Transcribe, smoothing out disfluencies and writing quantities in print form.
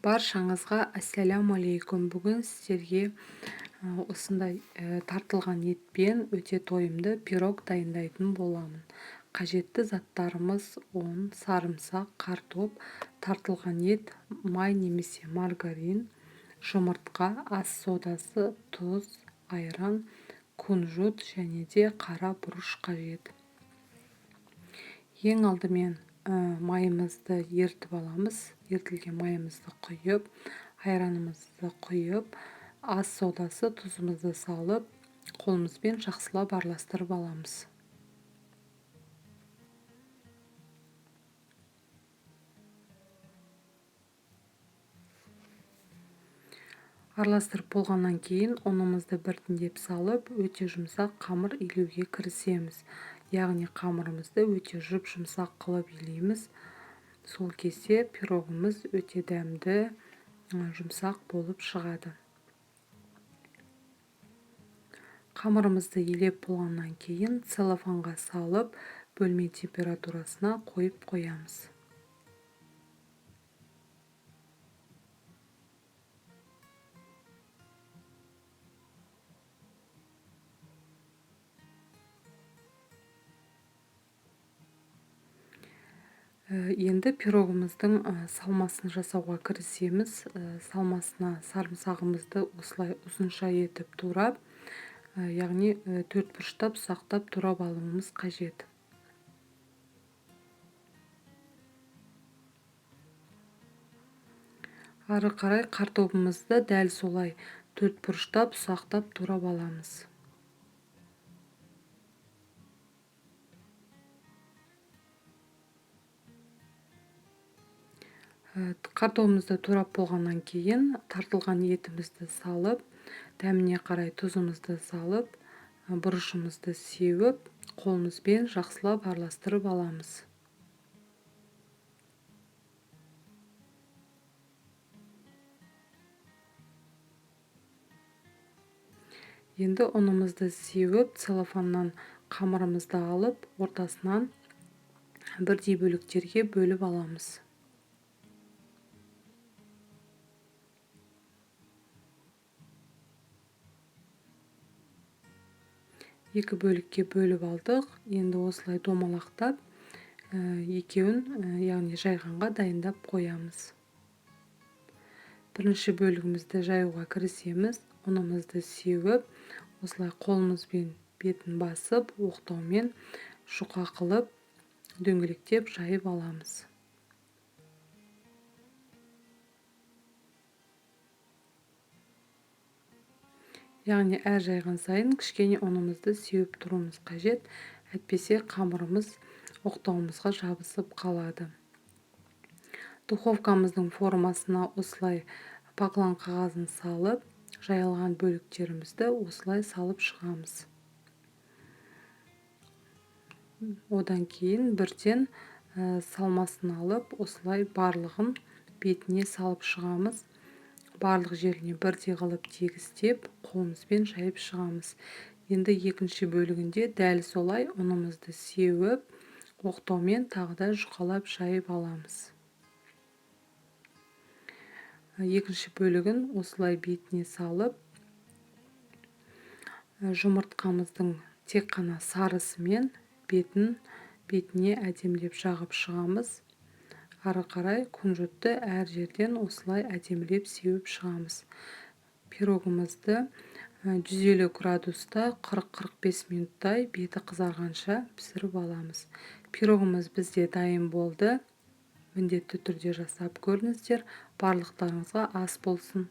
Баршаңызға ассаляму алейкум. Бүгін сіздерге осындай тартылған етпен өте тойымды пирог дайындайтын боламын. Қажетті заттарымыз ұн, сарымсақ, картоп, тартылған ет, май немесе маргарин, жұмыртқа, ас содасы, тұз, айран, күнжіт және де қара бұрыш қажет. Ең алдымен майымызды ертіп аламыз. Ертілген майымызды құйып, айранымызды құйып, ас содасы, тұзымызды салып, қолымызбен жақсылап араластырып аламыз. Араластырып болғаннан кейін ұнымызды біртіндеп салып, өте жұмсақ қамыр илеуге кірісеміз. Яғни қамырымызды өте жұмсақ қылып илейміз. Сол кезде пирогымыз өте дәмді, жұмсақ болып шығады. Қамырымызды илеп болғаннан кейін целлофанға салып, бөлме температурасына қойып қоямыз. Енді пирогымыздың салмасын жасауға кірісеміз. Салмасына сарымсағымызды осылай ұзынша етіп турап, яғни төрт бұрыштап ұсақтап турап алуымыз қажет. Ары қарай картопымызды дәл солай төрт бұрыштап ұсақтап турап аламыз. Картопымызды турап болғаннан кейін тартылған етімізді салып, дәміне қарай тұзымызды салып, бұрышымызды сеуіп, қолымызбен жақсылап араластырып аламыз. Енді ұнымызды сеуіп, целлофаннан қамырымызды алып, ортасынан бірдей бөліктерге бөліп аламыз. Екі бөлікке бөліп алдық. Енді осылай домалақтап, екеуін, яғни жайғанға дайындап қоямыз. Бірінші бөлігімізді жаюға кірісеміз. Ұнымызды сеуіп, осылай қолымызбен бетін басып, оқтаумен жұқа қылып, дөңгелектеп жайып аламыз. Яғни әр жайған сайын кішкене ұнымызды сеуіп тұруымыз қажет, әйтпесе қамырымыз оқтауымызға жабысып қалады. Духовкамыздың формасына осылай поклан қағазын салып, жайылған бөліктерімізді осылай салып шығамыз. Одан кейін бірден салмасын алып, осылай барлығын бетіне салып шығамыз. Барлық жеріне бірдей қылып тегістеп, қолымызбен жайып шығамыз. Енді екінші бөлігінде дәл солай ұнымызды сеуіп, оқтаумен тағы да жұқалап жайып аламыз. Екінші бөлігін осылай бетіне салып, жұмыртқамыздың тек қана сарысымен бетіне әдемілеп жағып шығамыз. Ары қарай күнжітті әр жерден осылай әдемілеп сеуіп шығамыз. Пирогымызды 150 градуста 40-45 минуттай беті қызарғанша пісіріп аламыз. Пирогымыз бізде дайын болды. Міндетті түрде жасап көріңіздер. Барлықтарыңызға ас болсын.